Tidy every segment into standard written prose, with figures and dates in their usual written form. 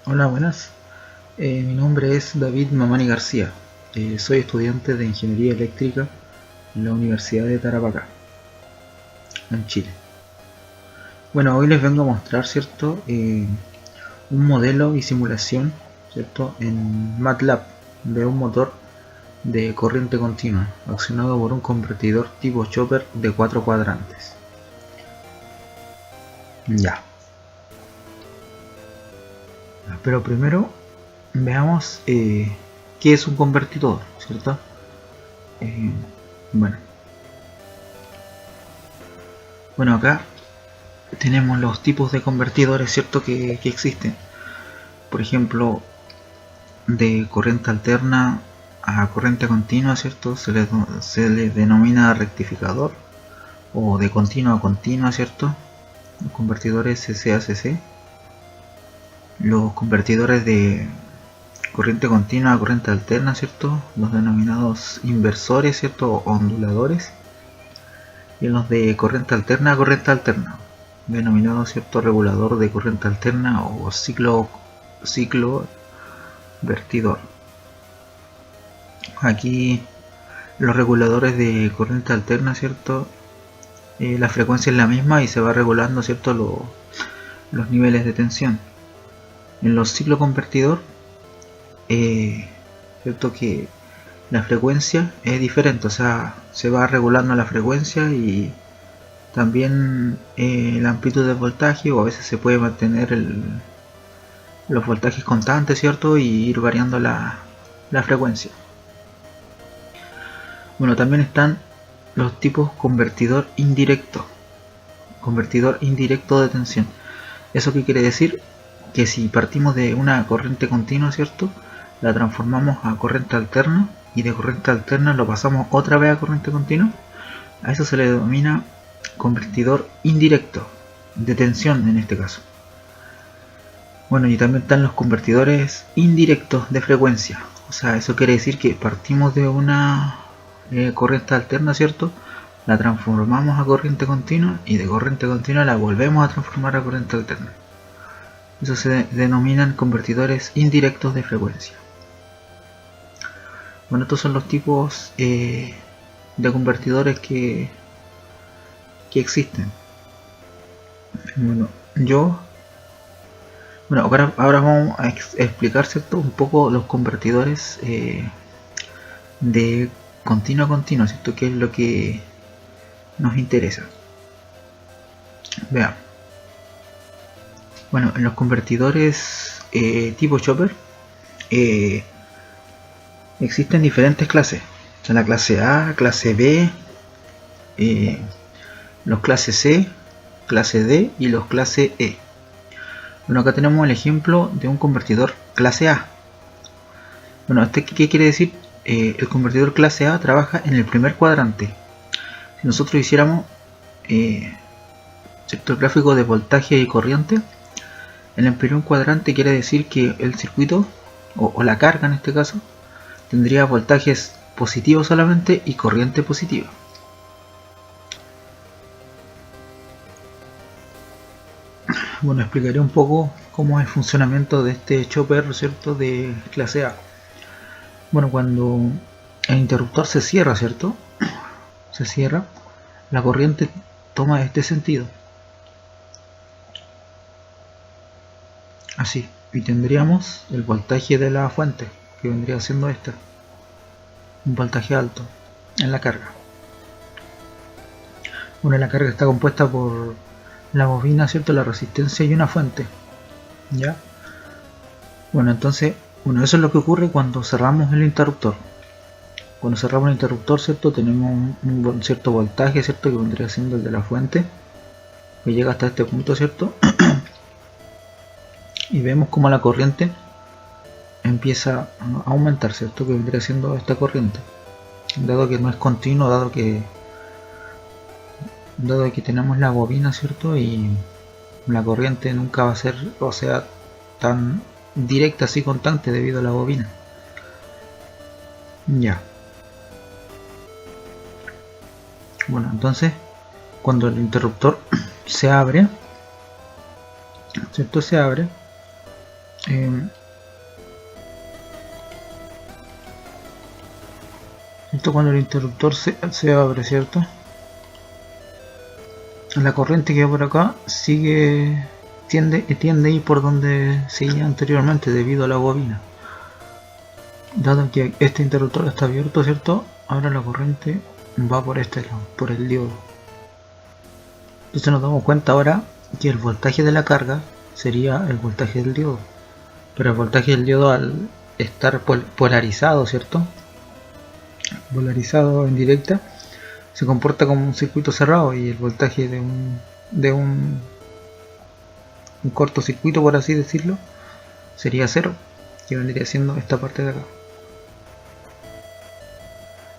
Hola, buenas. Mi nombre es David Mamani García. Soy estudiante de Ingeniería Eléctrica en la Universidad de Tarapacá, en Chile. Bueno, hoy les vengo a mostrar, ¿cierto? Un modelo y simulación, ¿cierto? En MATLAB de un motor de corriente continua, accionado por un convertidor tipo chopper de 4 cuadrantes. Ya. Pero primero veamos qué es un convertidor, ¿cierto? Eh, bueno, bueno, acá tenemos los tipos de convertidores, ¿cierto? Que existen. Por ejemplo, de corriente alterna a corriente continua, ¿cierto? Se le denomina rectificador, o de continua a continua, ¿cierto? Los convertidores CC-AC. Los convertidores de corriente continua a corriente alterna, ¿cierto? Los denominados inversores, ¿cierto? O onduladores. Y los de corriente alterna a corriente alterna, denominado, ¿cierto? Regulador de corriente alterna o ciclo vertidor. Aquí los reguladores de corriente alterna, ¿cierto? La frecuencia es la misma y se va regulando, ¿cierto? Los niveles de tensión. En los ciclo convertidor, ¿cierto? Que la frecuencia es diferente, o sea, se va regulando la frecuencia y también la amplitud de voltaje, o a veces se puede mantener los voltajes constantes, ¿cierto? Y ir variando la frecuencia. Bueno, también están los tipos convertidor indirecto de tensión. ¿Eso qué quiere decir? Que si partimos de una corriente continua, ¿cierto? La transformamos a corriente alterna y de corriente alterna lo pasamos otra vez a corriente continua. A eso se le denomina convertidor indirecto de tensión en este caso. Bueno, y también están los convertidores indirectos de frecuencia. O sea, eso quiere decir que partimos de una corriente alterna, ¿cierto? La transformamos a corriente continua y de corriente continua la volvemos a transformar a corriente alterna. Eso se denominan convertidores indirectos de frecuencia. Bueno, estos son los tipos de convertidores que existen. Bueno, ahora vamos a explicar, ¿cierto? Un poco los convertidores de continuo a continuo, ¿cierto? Que es lo que nos interesa. Veamos. Bueno, en los convertidores tipo chopper existen diferentes clases. O sea, la clase A, clase B, los clase C, clase D y los clase E. Bueno, acá tenemos el ejemplo de un convertidor clase A. Bueno, ¿qué quiere decir? El convertidor clase A trabaja en el primer cuadrante. Si nosotros hiciéramos el gráfico de voltaje y corriente, en el primer cuadrante quiere decir que el circuito, o la carga en este caso, tendría voltajes positivos solamente y corriente positiva. Bueno, explicaré un poco cómo es el funcionamiento de este chopper, ¿cierto? De clase A. Bueno, cuando el interruptor se cierra, ¿cierto? Se cierra, la corriente toma este sentido. Así. Y tendríamos el voltaje de la fuente, que vendría siendo este. Un voltaje alto en la carga. Bueno, la carga está compuesta por la bobina, ¿cierto? La resistencia y una fuente. ¿Ya? Bueno, entonces, eso es lo que ocurre cuando cerramos el interruptor. Cuando cerramos el interruptor, ¿cierto? Tenemos un cierto voltaje, ¿cierto? Que vendría siendo el de la fuente, que llega hasta este punto, ¿cierto? Y vemos como la corriente empieza a aumentar, ¿cierto? Que vendría siendo esta corriente. Dado que no es continuo, dado que tenemos la bobina, ¿cierto? Y la corriente nunca va a ser, o sea, tan directa, así constante debido a la bobina. Ya. Bueno, entonces, cuando el interruptor se abre, ¿cierto? Se abre, Esto cuando el interruptor se abre, ¿cierto? La corriente que va por acá tiende a ir por donde seguía anteriormente debido a la bobina. Dado que este interruptor está abierto, ¿cierto? Ahora la corriente va por este lado, por el diodo. Entonces nos damos cuenta ahora que el voltaje de la carga sería el voltaje del diodo. Pero el voltaje del diodo, al estar polarizado, ¿cierto? Polarizado en directa, se comporta como un circuito cerrado, y el voltaje de un cortocircuito, por así decirlo, sería cero, que vendría siendo esta parte de acá.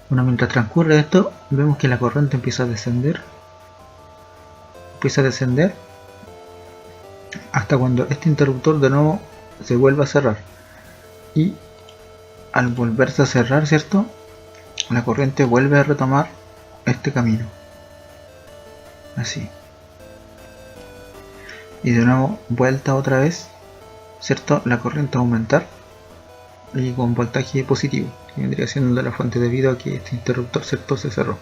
Bueno, mientras transcurre esto, vemos que la corriente empieza a descender hasta cuando este interruptor de nuevo se vuelve a cerrar, y al volverse a cerrar, ¿cierto?, la corriente vuelve a retomar este camino, así, y de nuevo vuelta otra vez, ¿cierto?, la corriente a aumentar, y con voltaje positivo, que vendría siendo de la fuente debido a que este interruptor, ¿cierto?, se cerró,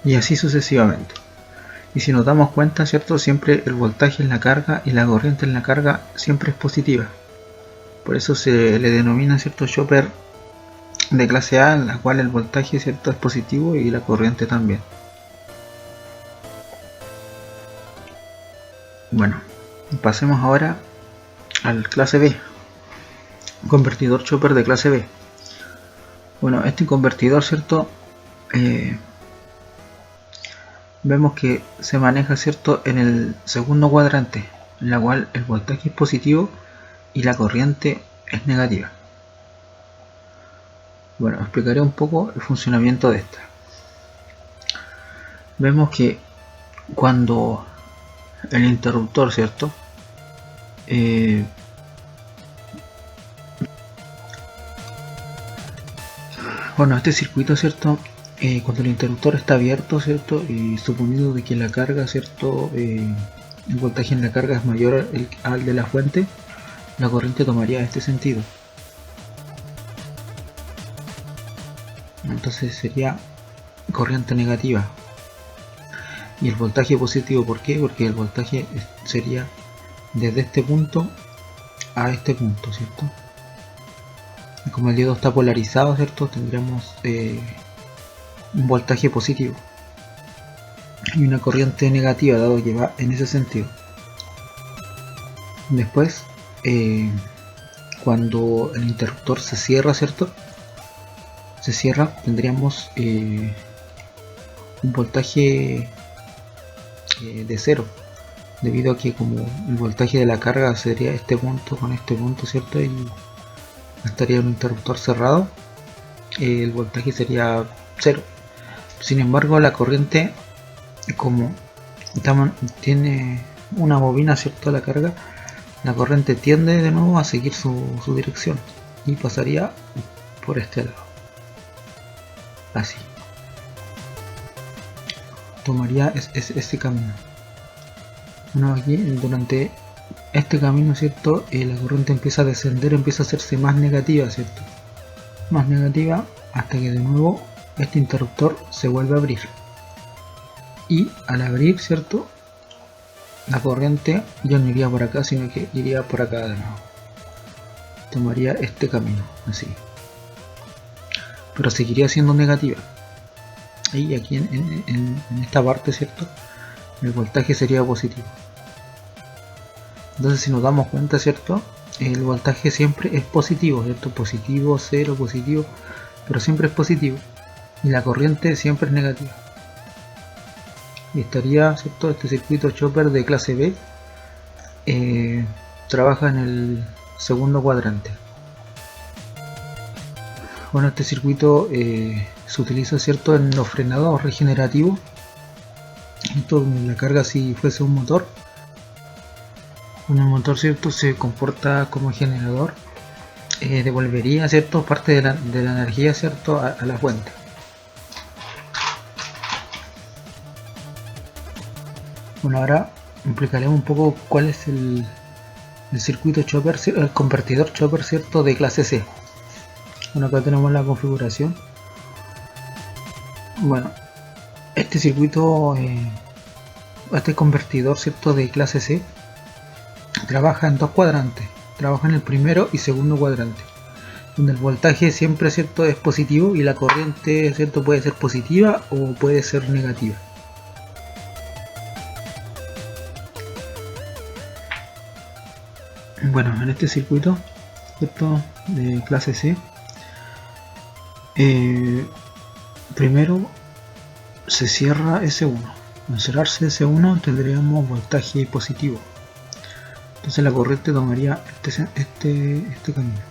y así sucesivamente. Y si nos damos cuenta, ¿cierto?, siempre el voltaje en la carga y la corriente en la carga siempre es positiva. Por eso se le denomina, ¿cierto?, chopper de clase A, en la cual el voltaje, ¿cierto?, es positivo y la corriente también. Bueno, pasemos ahora al clase B, convertidor chopper de clase B. Bueno, este convertidor, ¿cierto?, vemos que se maneja, ¿cierto?, en el segundo cuadrante, en la cual el voltaje es positivo y la corriente es negativa. Bueno, explicaré un poco el funcionamiento de esta. Vemos que cuando el interruptor, ¿cierto?, bueno, este circuito, ¿cierto?, cuando el interruptor está abierto, ¿cierto?, y suponiendo de que la carga, ¿cierto?, el voltaje en la carga es mayor al de la fuente, la corriente tomaría este sentido. Entonces sería corriente negativa. Y el voltaje positivo, ¿por qué? Porque el voltaje sería desde este punto a este punto, ¿cierto? Y como el diodo está polarizado, ¿cierto?, tendremos un voltaje positivo y una corriente negativa, dado que va en ese sentido. Después, cuando el interruptor se cierra, ¿cierto?, se cierra, tendríamos un voltaje de cero, debido a que como el voltaje de la carga sería este punto con este punto, ¿cierto?, y estaría un interruptor cerrado, el voltaje sería cero. Sin embargo, la corriente, como tiene una bobina, ¿cierto?, a la carga, la corriente tiende de nuevo a seguir su dirección y pasaría por este lado, así, tomaría este camino. Bueno, aquí durante este camino, ¿cierto?, la corriente empieza a descender, empieza a hacerse más negativa, ¿cierto?, más negativa, hasta que de nuevo este interruptor se vuelve a abrir, y al abrir, ¿cierto?, la corriente ya no iría por acá, sino que iría por acá de nuevo, tomaría este camino, así, pero seguiría siendo negativa. Y aquí en esta parte, ¿cierto?, el voltaje sería positivo. Entonces, si nos damos cuenta, ¿cierto?, el voltaje siempre es positivo, ¿cierto?, positivo, cero, positivo, pero siempre es positivo, y la corriente siempre es negativa. Y estaría, ¿cierto?, este circuito chopper de clase B trabaja en el segundo cuadrante. Bueno, este circuito se utiliza, ¿cierto?, en los frenados regenerativos. Esto, la carga, si fuese un motor, cuando el motor, ¿cierto?, se comporta como generador, devolvería, ¿cierto?, parte de la energía, ¿cierto?, a la fuente. Bueno, ahora explicaremos un poco cuál es el el circuito chopper, el convertidor chopper, ¿cierto? De clase C. Bueno, acá tenemos la configuración. Bueno, este circuito, este convertidor, ¿cierto? De clase C trabaja en dos cuadrantes. Trabaja en el primero y segundo cuadrante, donde el voltaje siempre, ¿cierto? Es positivo y la corriente, ¿cierto? Puede ser positiva o puede ser negativa. Bueno, en este circuito, ¿cierto? De clase C, primero se cierra S1. Al cerrarse S1 tendríamos voltaje positivo. Entonces la corriente tomaría este camino.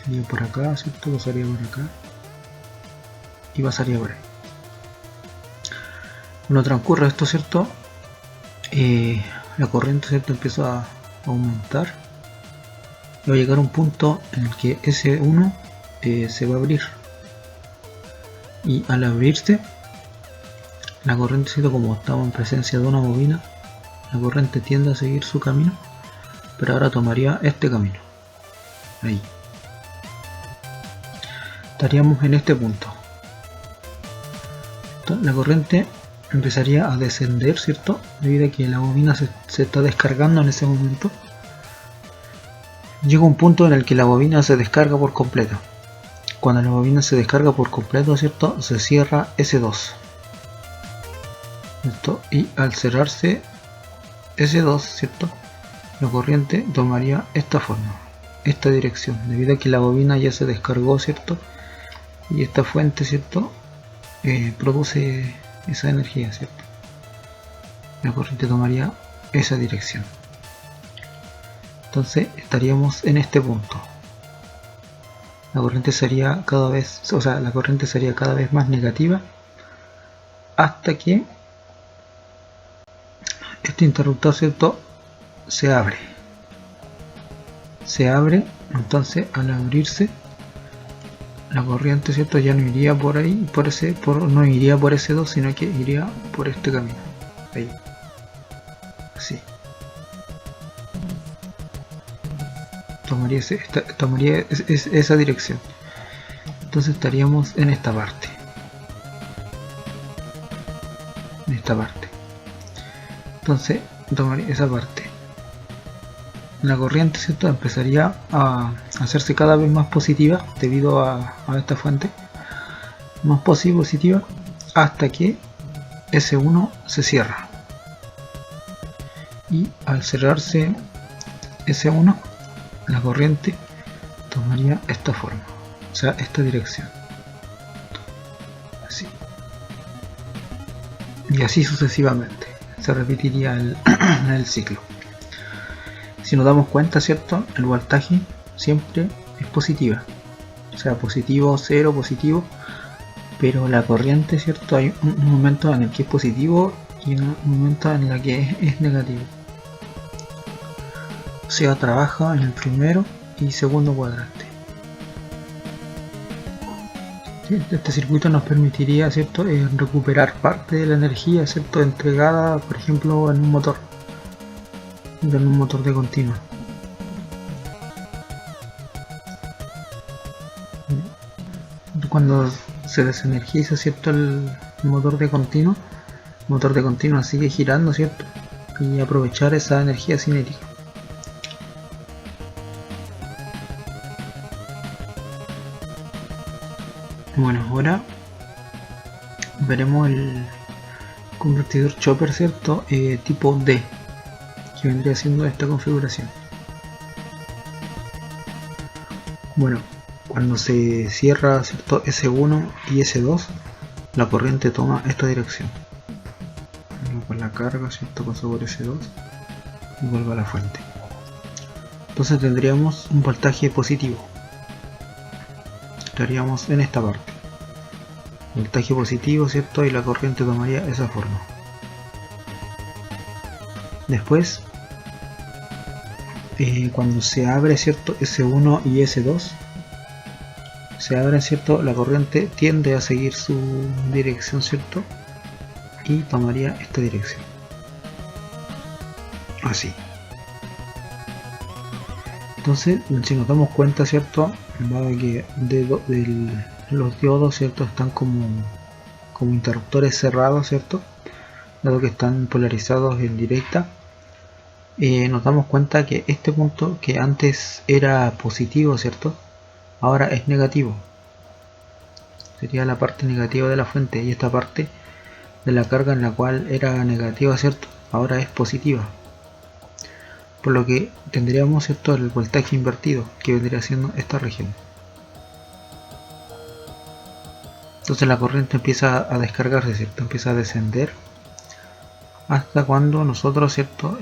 Iría por acá, ¿cierto? Pasaría por acá y pasaría por ahí. Cuando transcurre esto, ¿cierto? La corriente, ¿cierto? Empieza a aumentar y va a llegar a un punto en el que S1 se va a abrir, y al abrirse la corriente, ¿cierto? Como estamos en presencia de una bobina, la corriente tiende a seguir su camino, pero ahora tomaría este camino. Ahí estaríamos en este punto. La corriente empezaría a descender, ¿cierto? Debido a que la bobina se está descargando en ese momento. Llega un punto en el que la bobina se descarga por completo. Cuando la bobina se descarga por completo, ¿cierto? Se cierra S2, ¿cierto? Y al cerrarse S2, ¿cierto? La corriente tomaría esta forma, esta dirección, debido a que la bobina ya se descargó, ¿cierto? Y esta fuente, ¿cierto? Produce esa energía, ¿cierto? La corriente tomaría esa dirección. Entonces estaríamos en este punto. La corriente sería cada vez, la corriente sería cada vez más negativa hasta que este interruptor, ¿cierto? Se abre. Entonces al abrirse la corriente, ¿cierto? Ya no iría por ahí, no iría por ese 2, sino que iría por este camino. Ahí. Así. Tomaría esa dirección. Entonces estaríamos en esta parte. Entonces tomaría esa parte. La corriente, ¿cierto? Empezaría a hacerse cada vez más positiva debido a esta fuente. Más positiva hasta que S1 se cierra. Y al cerrarse S1, la corriente tomaría esta forma, o sea, esta dirección. Así. Y así sucesivamente. Se repetiría el ciclo. Si nos damos cuenta, ¿cierto? El voltaje siempre es positiva. O sea, positivo, cero, positivo. Pero la corriente, ¿cierto? Hay un momento en el que es positivo y un momento en el que es negativo. O sea, trabaja en el primero y segundo cuadrante. Este circuito nos permitiría, ¿cierto? Recuperar parte de la energía, ¿cierto? Entregada, por ejemplo, en un motor de continua. Cuando se desenergiza, ¿cierto? El motor de continuo sigue girando, ¿cierto? Y aprovechar esa energía cinética. Bueno, ahora veremos el convertidor chopper, ¿cierto? Tipo D, que vendría siendo esta configuración. Bueno, cuando se cierra, ¿cierto? S1 y S2, la corriente toma esta dirección. Con la carga, ¿cierto? Pasa por S2 y vuelve a la fuente. Entonces tendríamos un voltaje positivo. Estaríamos en esta parte. Voltaje positivo, ¿cierto? Y la corriente tomaría esa forma. Después, cuando se abre, ¿cierto? S1 y S2, se abre, ¿cierto? La corriente tiende a seguir su dirección, ¿cierto? Y tomaría esta dirección. Así. Entonces, si nos damos cuenta, ¿cierto? Dado que los diodos, ¿cierto? Están como interruptores cerrados, ¿cierto? Dado que están polarizados en directa, nos damos cuenta que este punto que antes era positivo, ¿cierto? Ahora es negativo. Sería la parte negativa de la fuente, y esta parte de la carga en la cual era negativa, ¿cierto? Ahora es positiva. Por lo que tendríamos, ¿cierto?, el voltaje invertido, que vendría siendo esta región. Entonces la corriente empieza a descargarse, ¿cierto? Empieza a descender hasta cuando nosotros, ¿cierto?,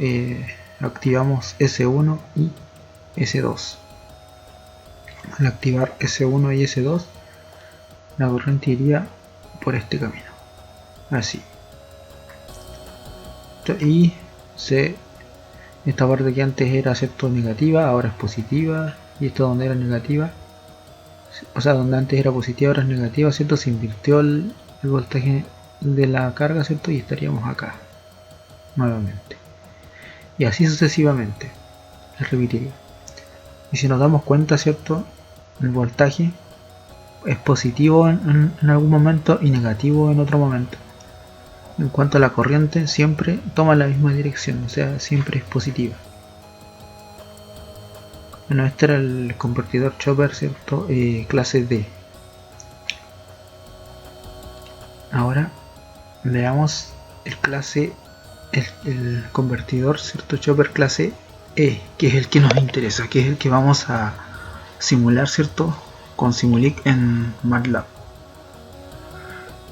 activamos S1 y S2. Al activar S1 y S2, la corriente iría por este camino, así. Y esta parte que antes era, ¿cierto?, negativa, ahora es positiva, y esto donde era negativa, o sea, donde antes era positiva ahora es negativa, ¿cierto? Se invirtió el voltaje de la carga, ¿cierto? Y estaríamos acá nuevamente, y así sucesivamente se repetiría. Y si nos damos cuenta, ¿cierto?, el voltaje es positivo en algún momento y negativo en otro momento. En cuanto a la corriente, siempre toma la misma dirección, o sea, siempre es positiva. Bueno, este era el convertidor Chopper, ¿cierto?, clase D. Ahora veamos el convertidor, ¿cierto?, Chopper clase E, que es el que nos interesa, que es el que vamos a simular, ¿cierto?, con Simulink en MATLAB.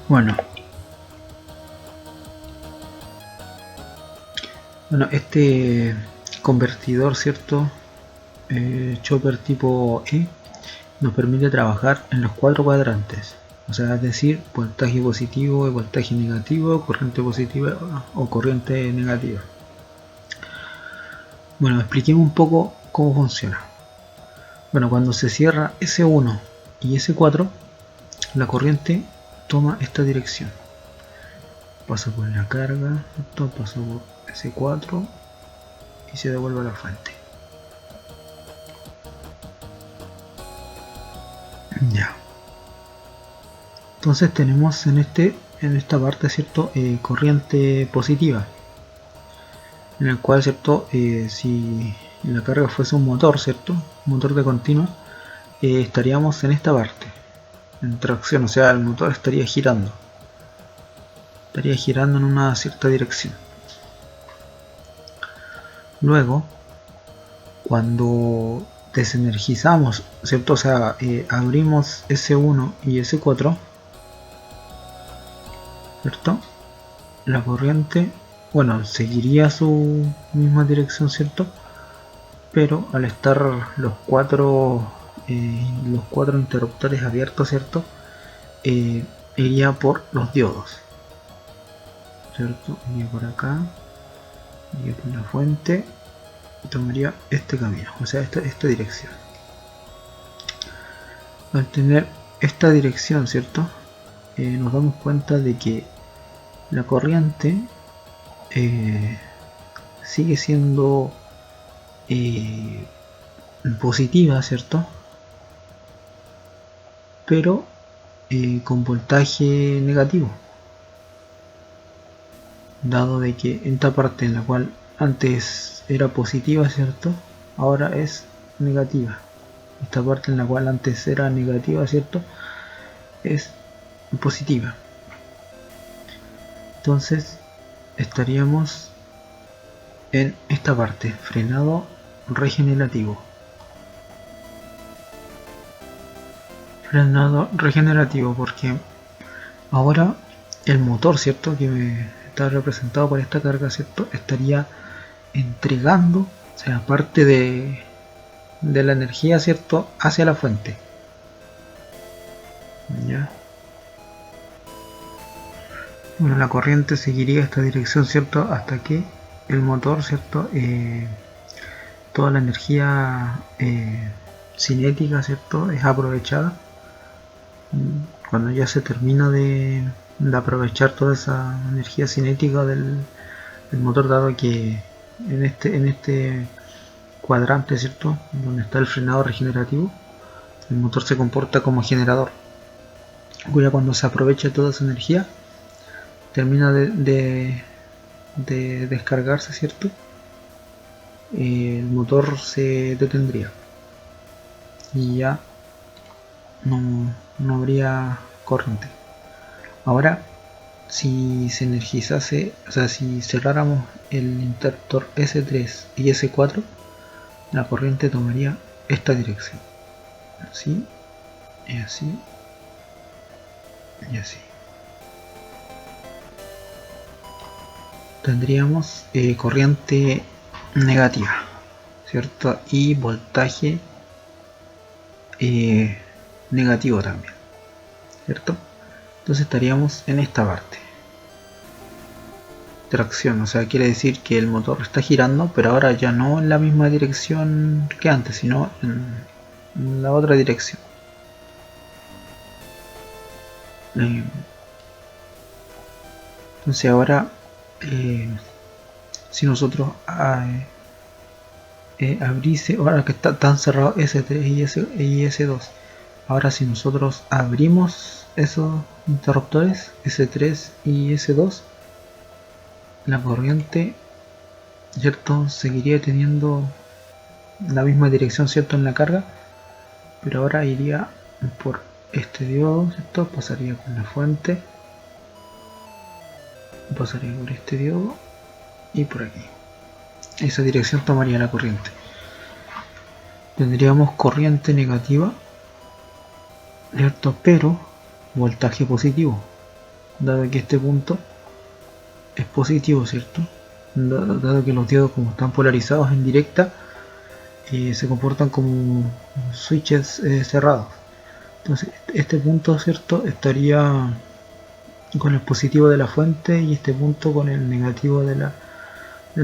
Bueno, este convertidor, ¿cierto?, Chopper tipo E, nos permite trabajar en los 4 cuadrantes, o sea, es decir, voltaje positivo y voltaje negativo, corriente positiva o corriente negativa. Bueno, expliquemos un poco cómo funciona. Bueno, cuando se cierra S1 y S4, la corriente toma esta dirección, pasa por la carga, esto pasa por S4 y se devuelve a la fuente. Ya. Entonces tenemos en esta parte, ¿cierto?, corriente positiva, en el cual, ¿cierto?, si la carga fuese un motor, ¿cierto?, un motor de continua, estaríamos en esta parte, en tracción, o sea, el motor estaría girando en una cierta dirección. Luego, cuando desenergizamos, ¿cierto?, o sea, abrimos S1 y S4, ¿cierto?, la corriente, bueno, seguiría su misma dirección, ¿cierto?, pero al estar los cuatro interruptores abiertos, ¿cierto?, iría por los diodos, ¿cierto? Iría por acá, iría por la fuente y tomaría este camino, o sea, esta dirección. Al tener esta dirección, ¿cierto?, nos damos cuenta de que la corriente sigue siendo positiva, ¿cierto?, pero con voltaje negativo, dado de que esta parte en la cual antes era positiva, ¿cierto?, ahora es negativa. Esta parte en la cual antes era negativa, ¿cierto?, es positiva. Entonces estaríamos en esta parte, frenado regenerativo. Frenado regenerativo porque ahora el motor, ¿cierto?, que está representado por esta carga, ¿cierto?, estaría entregando, o sea, parte de la energía, ¿cierto?, hacia la fuente. ¿Ya? Bueno, la corriente seguiría esta dirección, ¿cierto?, hasta que el motor, ¿cierto?, toda la energía cinética, ¿cierto?, es aprovechada. Cuando ya se termina de aprovechar toda esa energía cinética del motor, dado que en cuadrante, ¿cierto? Donde está el frenado regenerativo, el motor se comporta como generador, cuya cuando se aprovecha toda esa energía termina de descargarse, ¿cierto? El motor se detendría y ya no habría corriente. Ahora, si se energizase, o sea, si cerráramos el interruptor S3 y S4, la corriente tomaría esta dirección, así y así y así. Tendríamos corriente negativa, ¿cierto? Y voltaje negativo también, ¿cierto? Entonces estaríamos en esta parte. Tracción, o sea, quiere decir que el motor está girando, pero ahora ya no en la misma dirección que antes, sino en la otra dirección. Entonces ahora, si nosotros abrirse, ahora que está tan cerrado S3 y S2, ahora si nosotros abrimos esos interruptores S3 y S2, la corriente, ¿cierto?, seguiría teniendo la misma dirección, ¿cierto?, en la carga, pero ahora iría por este diodo, ¿cierto?, pasaría con la fuente, pasaría por este diodo y por aquí. Esa dirección tomaría la corriente. Tendríamos corriente negativa, ¿cierto?, pero voltaje positivo, dado que este punto es positivo, ¿cierto?, dado que los diodos, como están polarizados en directa, se comportan como switches cerrados. Entonces este punto, ¿cierto?, estaría con el positivo de la fuente y este punto con el negativo de la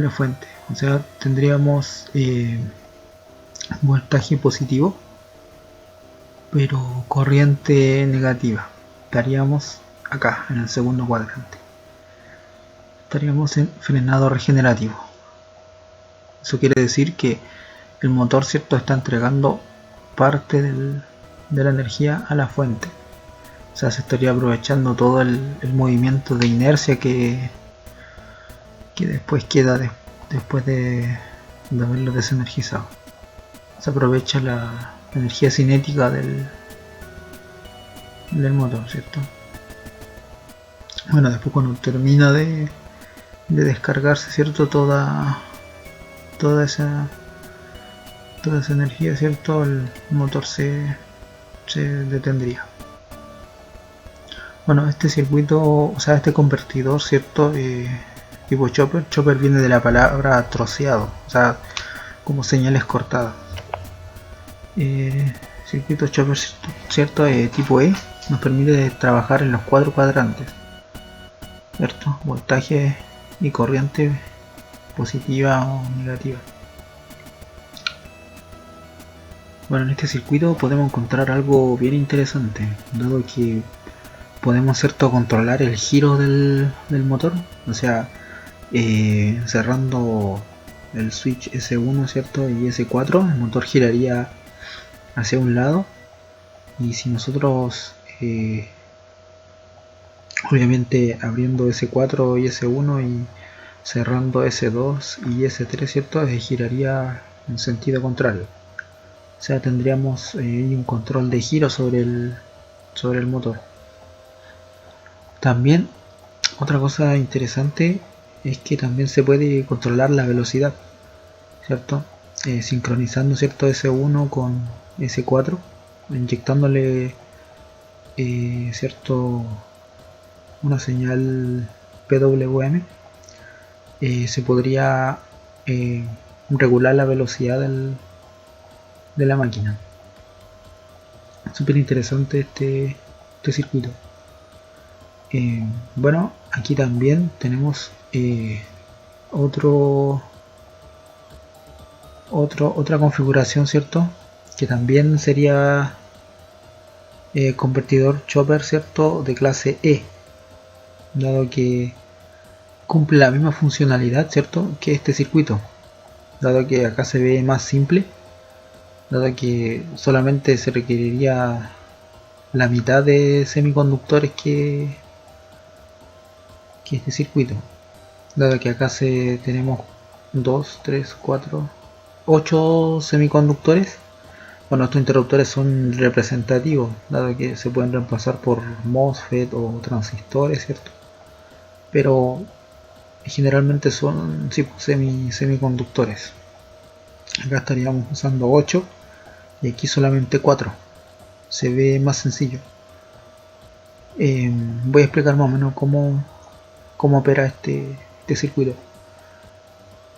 fuente. O sea, tendríamos voltaje positivo pero corriente negativa. Estaríamos acá en el segundo cuadrante. Estaríamos en frenado regenerativo. Eso quiere decir que el motor, ¿cierto?, está entregando parte de la energía a la fuente. O sea, se estaría aprovechando todo el movimiento de inercia que después queda después de haberlo desenergizado. Se aprovecha la energía cinética del motor, ¿cierto? Bueno, después cuando termina de descargarse, ¿cierto?, toda esa energía, ¿cierto?, el motor se detendría. Bueno, este circuito, o sea, este convertidor, ¿cierto?, tipo chopper viene de la palabra troceado, o sea, como señales cortadas. Circuito chopper, ¿cierto?, tipo E, nos permite trabajar en los 4 cuadrantes, ¿cierto?, voltaje y corriente positiva o negativa. Bueno, en este circuito podemos encontrar algo bien interesante, dado que podemos, ¿cierto?, controlar el giro del motor, o sea, cerrando el switch S1, ¿cierto?, y S4, el motor giraría hacia un lado, y si nosotros obviamente abriendo S4 y S1 y cerrando S2 y S3, ¿cierto?, giraría en sentido contrario. O sea, tendríamos un control de giro sobre el motor. También otra cosa interesante es que también se puede controlar la velocidad, ¿cierto?, sincronizando, ¿cierto?, S1 con S4, inyectándole ¿cierto?, una señal PWM, se podría regular la velocidad de la máquina. Súper interesante este circuito. Bueno, aquí también tenemos otra configuración, ¿cierto?, que también sería convertidor chopper, ¿cierto?, de clase E, dado que cumple la misma funcionalidad, ¿cierto?, que este circuito. dado que acá se ve más simple, dado que solamente se requeriría la mitad de semiconductores que este circuito, dado que acá tenemos 2, 3, 4, 8 semiconductores. Bueno, estos interruptores son representativos, dado que se pueden reemplazar por MOSFET o transistores, ¿cierto? Pero generalmente son sí, semiconductores. Acá estaríamos usando 8 y aquí solamente 4. Se ve más sencillo. Voy a explicar más o menos cómo opera este circuito.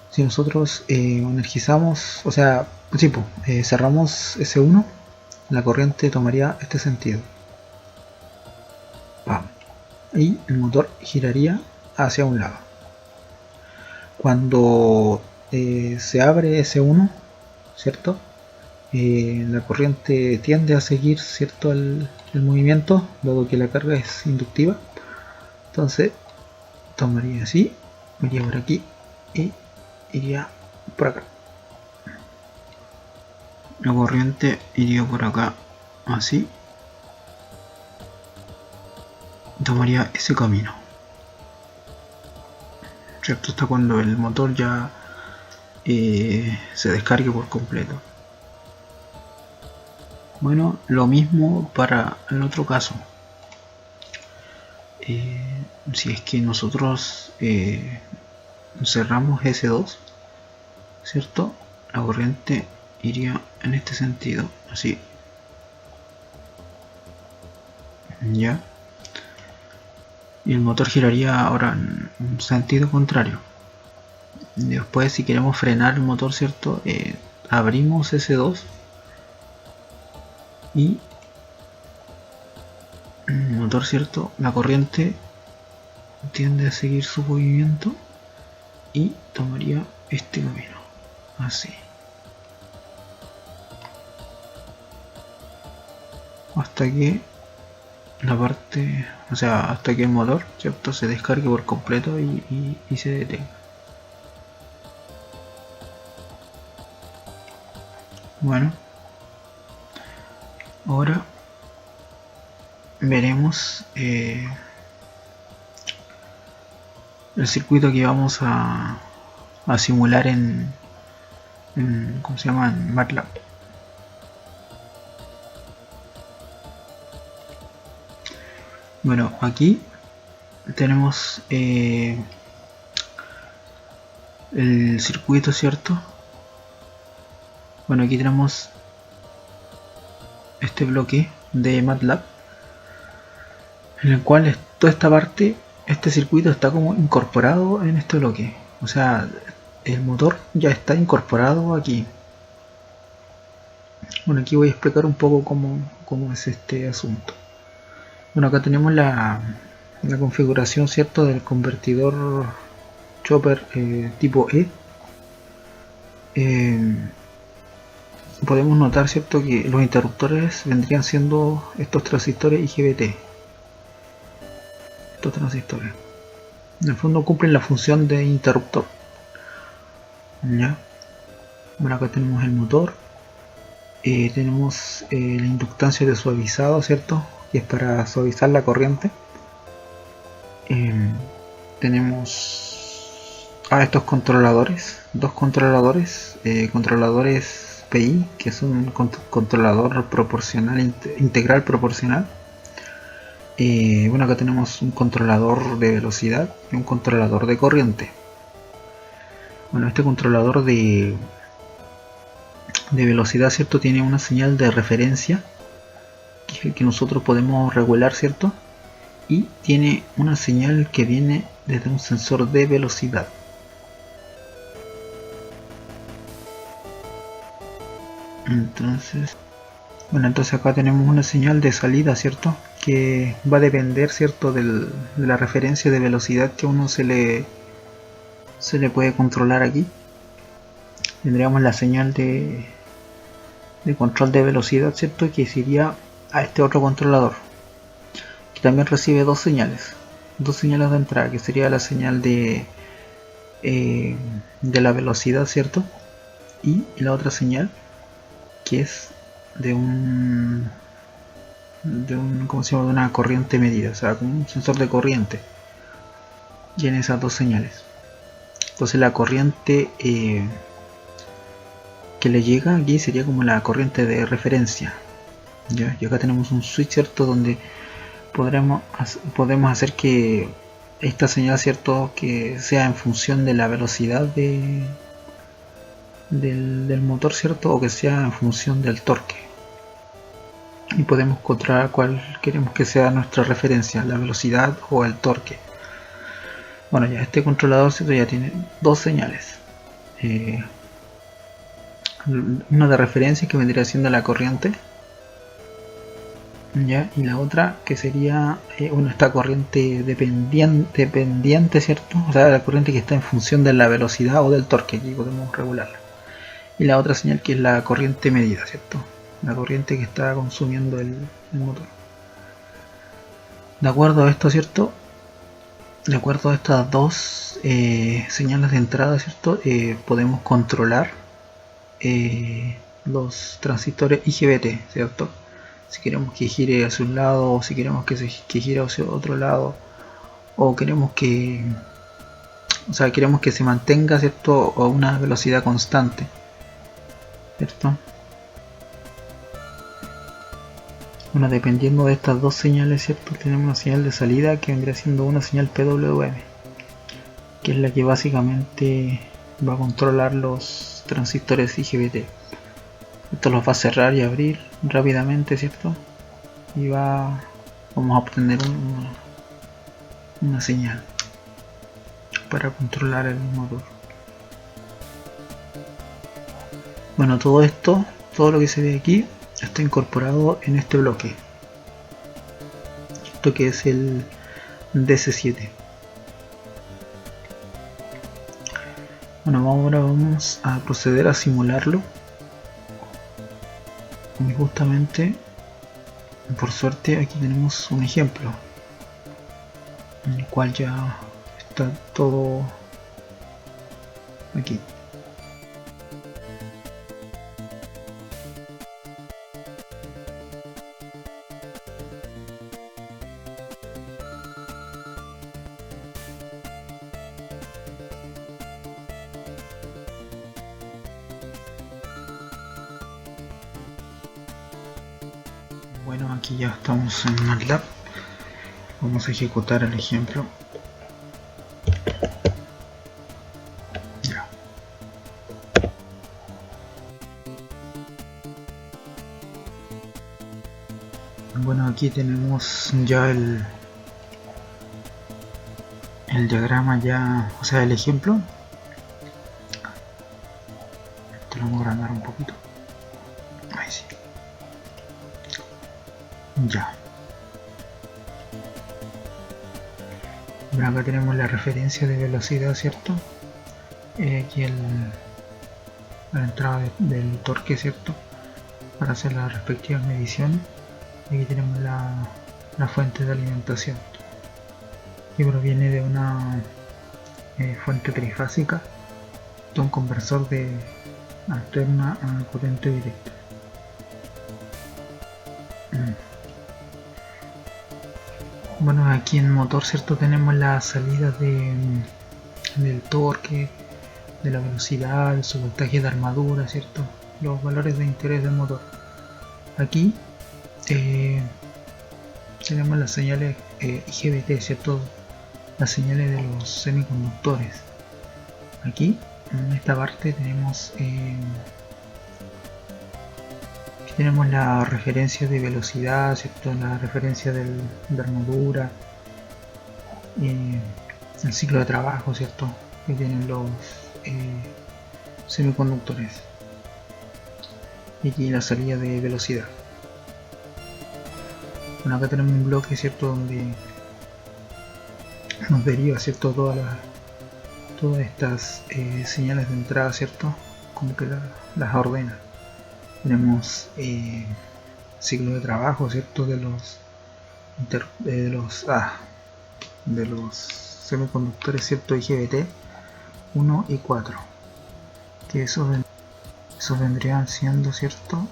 Si nosotros energizamos, o sea, cerramos S1, la corriente tomaría este sentido. ¡Pam! Y el motor giraría hacia un lado. Cuando se abre S1, ¿cierto? La corriente tiende a seguir, ¿cierto? el movimiento, dado que la carga es inductiva. Entonces tomaría así, iría por aquí y iría por acá. La corriente iría por acá, así. Tomaría ese camino, ¿cierto? Hasta cuando el motor ya se descargue por completo. Bueno, lo mismo para el otro caso. Si es que nosotros cerramos S2, ¿cierto? La corriente iría en este sentido, así. Ya. Y el motor giraría ahora en un sentido contrario. Después, si queremos frenar el motor, ¿cierto? Abrimos S2 y el motor, ¿cierto? La corriente tiende a seguir su movimiento y tomaría este camino, así, hasta que la parte, o sea, hasta que el motor, ¿cierto? Se descargue por completo y se detenga. Bueno, ahora veremos el circuito que vamos a simular en ¿cómo se llama? En MATLAB. Bueno, aquí tenemos el circuito, ¿cierto? Bueno, aquí tenemos este bloque de MATLAB, en el cual toda esta parte, este circuito está como incorporado en este bloque. O sea, el motor ya está incorporado aquí. Bueno, aquí voy a explicar un poco cómo es este asunto. Bueno, acá tenemos la configuración, ¿cierto? Del convertidor chopper tipo E. Podemos notar, ¿cierto?, que los interruptores vendrían siendo estos transistores IGBT. Estos transistores en el fondo cumplen la función de interruptor. ¿Ya? Bueno, acá tenemos el motor. Tenemos la inductancia de suavizado, ¿cierto?, que es para suavizar la corriente. Tenemos estos controladores, dos controladores, controladores PI, que es un controlador proporcional, integral proporcional. Bueno, acá tenemos un controlador de velocidad y un controlador de corriente. Bueno, este controlador de velocidad, ¿cierto?, tiene una señal de referencia que nosotros podemos regular, ¿cierto? Y tiene una señal que viene desde un sensor de velocidad. Entonces acá tenemos una señal de salida, ¿cierto?, que va a depender, ¿cierto?, de la referencia de velocidad que uno se le puede controlar aquí. Tendríamos la señal de control de velocidad, ¿cierto?, que iría a este otro controlador, que también recibe dos señales de entrada, que sería la señal de la velocidad, ¿cierto?, y la otra señal que es de un ¿cómo se llama? De una corriente medida, o sea, como un sensor de corriente. Tiene esas dos señales. Entonces la corriente que le llega aquí sería como la corriente de referencia. ¿Ya? Y acá tenemos un switch, ¿cierto? Donde podemos hacer que esta señal, ¿cierto? Que sea en función de la velocidad del motor, ¿cierto? O que sea en función del torque. Y podemos controlar cuál queremos que sea nuestra referencia, la velocidad o el torque. Bueno, ya este controlador, ¿cierto? Ya tiene dos señales. Una de referencia que vendría siendo la corriente, ¿ya? Y la otra que sería esta corriente dependiente, ¿cierto? O sea, la corriente que está en función de la velocidad o del torque, aquí podemos regularla. Y la otra señal que es la corriente medida, ¿cierto? La corriente que está consumiendo el motor. De acuerdo a esto, ¿cierto? De acuerdo a estas dos señales de entrada, ¿cierto? Podemos controlar los transistores IGBT, ¿cierto? Si queremos que gire hacia un lado, o si queremos que gire hacia otro lado, o queremos que se mantenga, ¿cierto? A una velocidad constante, ¿cierto? Bueno, dependiendo de estas dos señales, ¿cierto? Tenemos una señal de salida que vendría siendo una señal PWM, que es la que básicamente va a controlar los transistores IGBT. Esto los va a cerrar y abrir rápidamente, ¿cierto? Y vamos a obtener una señal para controlar el motor. Bueno, todo esto, todo lo que se ve aquí, está incorporado en este bloque. Esto que es el DC7. Bueno, ahora vamos a proceder a simularlo. Y justamente, por suerte, aquí tenemos un ejemplo en el cual ya está todo aquí. Bueno, aquí ya estamos en MATLAB. Vamos a ejecutar el ejemplo. Ya. Bueno, aquí tenemos ya el diagrama ya, o sea, el ejemplo. Te lo vamos a agrandar un poquito. Ahí sí. Ya. Bueno, acá tenemos la referencia de velocidad, ¿cierto? Aquí la entrada del torque, ¿cierto? Para hacer las respectivas mediciones. Y aquí tenemos la fuente de alimentación, que proviene de una fuente trifásica de un conversor de alterna a corriente directa. Bueno, aquí en motor, ¿cierto? Tenemos las salidas del torque, de la velocidad, de su voltaje de armadura, ¿cierto? Los valores de interés del motor. Aquí tenemos las señales IGBT, ¿cierto? Las señales de los semiconductores. Aquí, en esta parte, tenemos la referencia de velocidad, ¿cierto? La referencia de armadura, el ciclo de trabajo, ¿cierto? Que tienen los semiconductores. Y aquí la salida de velocidad. Bueno, acá tenemos un bloque, ¿cierto? Donde nos deriva, ¿cierto? Todas estas señales de entrada, ¿cierto? Como que las ordena. Tenemos ciclo de trabajo, ¿cierto? De los semiconductores, ¿cierto? IGBT 1 y 4, que eso Eso vendrían siendo, ¿cierto?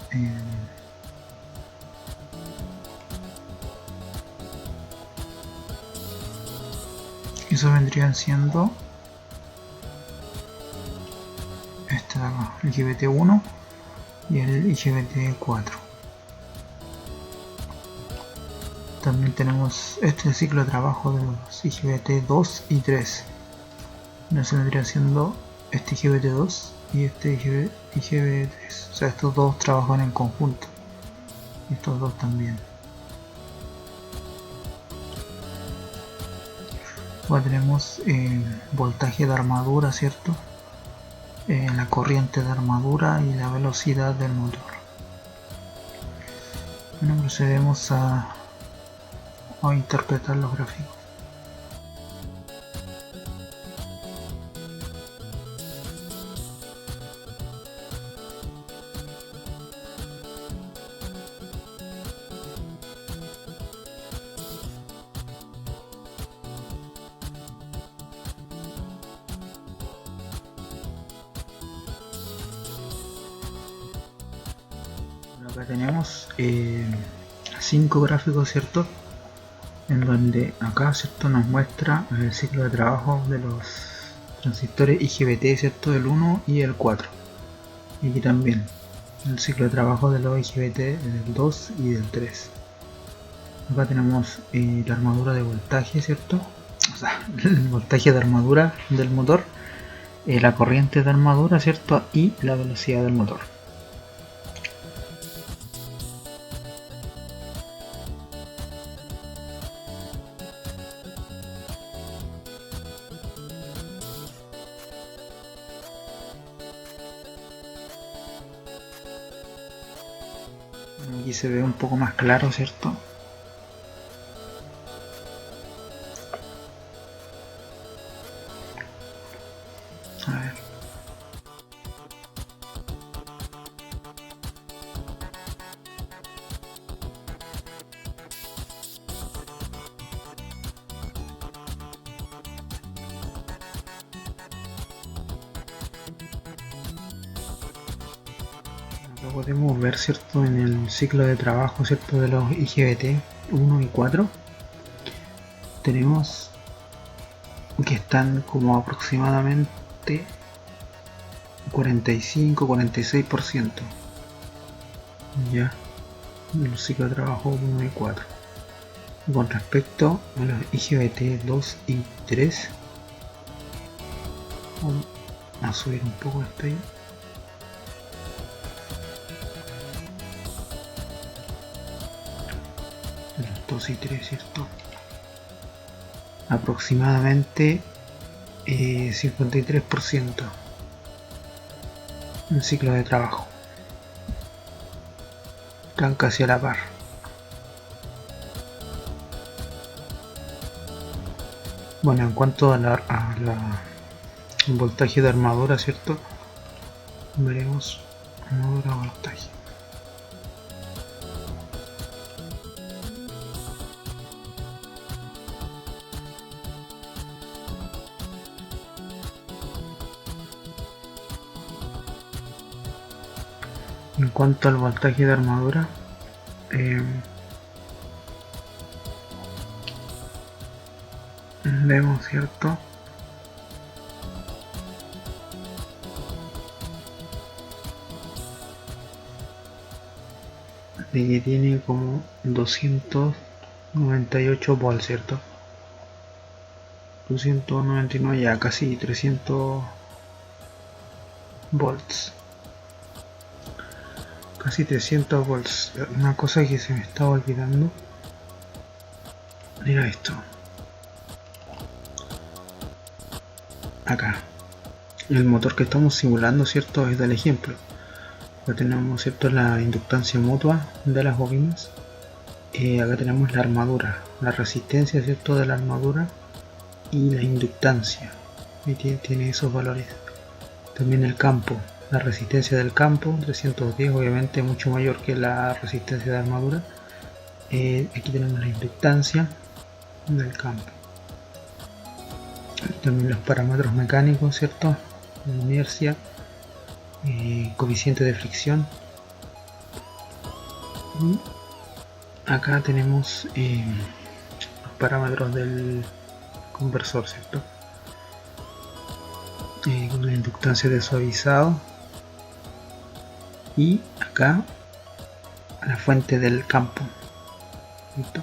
Eso vendrían siendo este de acá, el IGBT1 y el IGBT4. También tenemos este ciclo de trabajo de los IGBT2 y 3. Eso vendría siendo este IGBT2 y este IGBT3. O sea, estos dos trabajan en conjunto. Y estos dos también. Luego tenemos voltaje de armadura, ¿cierto? La corriente de armadura y la velocidad del motor. Bueno, procedemos a interpretar los gráficos. Acá tenemos 5 gráficos, ¿cierto? En donde acá, ¿cierto?, nos muestra el ciclo de trabajo de los transistores IGBT, ¿cierto?, del 1 y el 4. Y aquí también el ciclo de trabajo de los IGBT del 2 y del 3. Acá tenemos la armadura de voltaje, ¿cierto? O sea, el voltaje de armadura del motor, la corriente de armadura, ¿cierto?, y la velocidad del motor. Aquí se ve un poco más claro, ¿cierto? A ver. Lo podemos ver, ¿cierto?, en el ciclo de trabajo, ¿cierto?, de los IGBT 1 y 4. Tenemos que están como aproximadamente 45-46% ya en el ciclo de trabajo 1 y 4. Con respecto a los IGBT 2 y 3, vamos a subir un poco esto ahí. Los 2 y 3, ¿cierto? Aproximadamente 53% en ciclo de trabajo. Están casi a la par. Bueno, en cuanto a la voltaje de armadura, ¿cierto? Veremos armadura voltaje. En cuanto al voltaje de armadura, vemos, ¿cierto?, de que tiene como 298 volts, ¿cierto? 299, ya casi 300 volts. Casi 300 volts. Una cosa que se me estaba olvidando era esto. Acá. El motor que estamos simulando, ¿cierto?, es del ejemplo. Acá tenemos, ¿cierto?, la inductancia mutua de las bobinas. Acá tenemos la armadura, la resistencia, ¿cierto?, de la armadura y la inductancia. Y tiene esos valores. También el campo. La resistencia del campo, 310, obviamente mucho mayor que la resistencia de armadura. Aquí tenemos la inductancia del campo. También los parámetros mecánicos, ¿cierto? La inercia coeficiente de fricción. Y acá tenemos los parámetros del conversor, ¿cierto? Con la inductancia de suavizado. Y acá la fuente del campo, ¿cierto?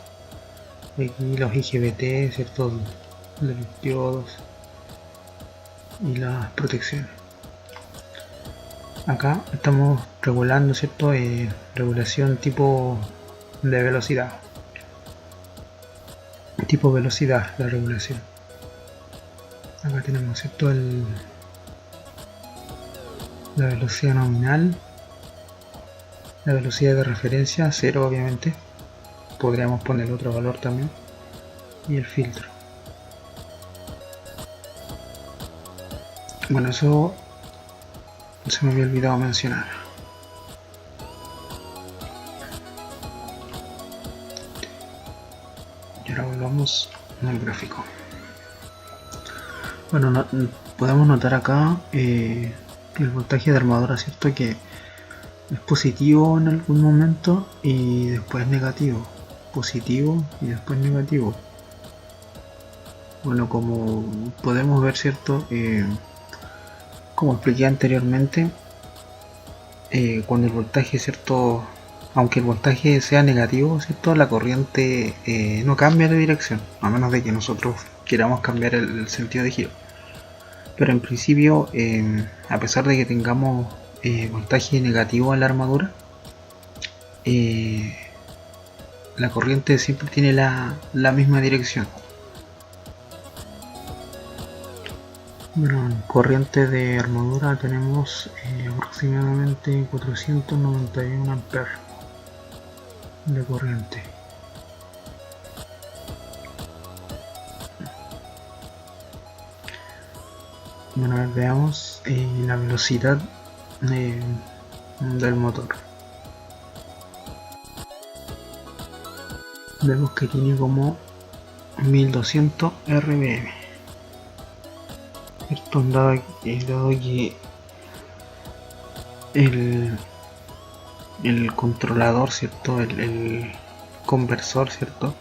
Aquí los IGBT, ¿cierto? Los diodos y las protecciones. Acá estamos regulando, ¿cierto? Regulación tipo de velocidad. Tipo velocidad, la regulación. Acá tenemos, ¿cierto? La velocidad nominal. La velocidad de referencia, 0 obviamente. Podríamos poner otro valor también. Y el filtro. Bueno, eso se me había olvidado mencionar. Y ahora volvamos al gráfico. Bueno, podemos notar acá el voltaje de armadura, ¿cierto? Que es positivo en algún momento y después negativo. Positivo y después negativo. Bueno, como podemos ver, ¿cierto? Como expliqué anteriormente, cuando el voltaje, ¿cierto? Aunque el voltaje sea negativo, ¿cierto? La corriente no cambia de dirección, a menos de que nosotros queramos cambiar el sentido de giro. Pero en principio, a pesar de que tengamos voltaje negativo en la armadura, la corriente siempre tiene la misma dirección. Bueno, en corriente de armadura tenemos aproximadamente 491 amperes de corriente. Bueno, a ver, veamos la velocidad del motor. Vemos que tiene como 1200 RPM. Esto dado que el controlador, ¿cierto? El conversor, ¿cierto?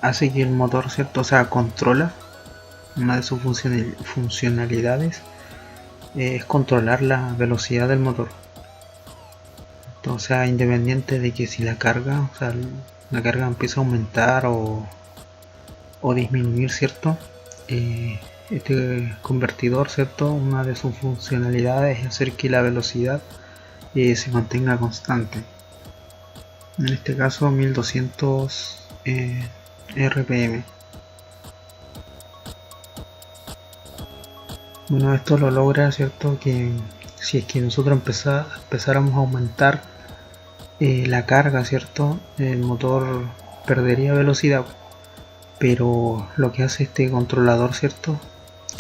Hace que el motor, ¿cierto? O sea, controla. Una de sus funcionalidades es controlar la velocidad del motor. Entonces, independiente de que si la carga, o sea, la carga empieza a aumentar o disminuir, ¿cierto? Este convertidor, ¿cierto? Una de sus funcionalidades es hacer que la velocidad se mantenga constante. En este caso 1200 RPM. Bueno, esto lo logra, ¿cierto? Que si es que nosotros empezáramos a aumentar la carga, ¿cierto? El motor perdería velocidad. Pero lo que hace este controlador, ¿cierto?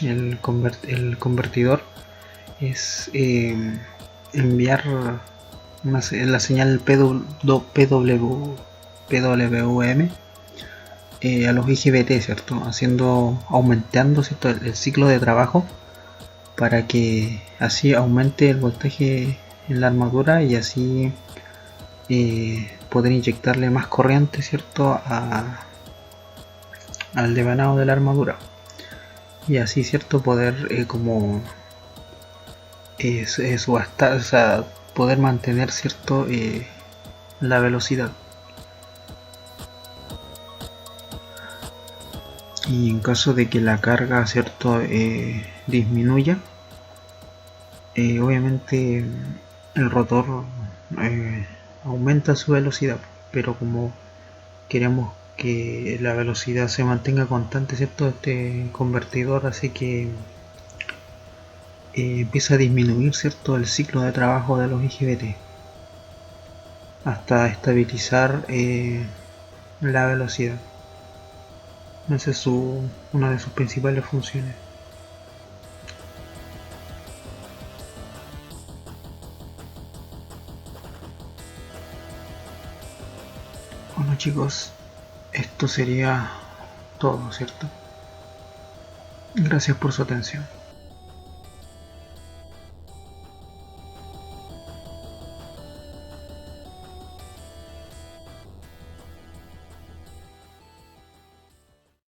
El convertidor es enviar la señal PWM a los IGBT, ¿cierto? Aumentando, ¿cierto? El ciclo de trabajo para que así aumente el voltaje en la armadura y así poder inyectarle más corriente, ¿cierto? Al devanado de la armadura y así, ¿cierto? Poder como subastar, o sea, poder mantener, ¿cierto? La velocidad. Y en caso de que la carga, ¿cierto? Disminuya, obviamente el rotor aumenta su velocidad, pero como queremos que la velocidad se mantenga constante, ¿cierto? Este convertidor hace que empieza a disminuir, ¿cierto? El ciclo de trabajo de los IGBT hasta estabilizar la velocidad. Esa es una de sus principales funciones. Bueno, chicos, esto sería todo, ¿cierto? Gracias por su atención.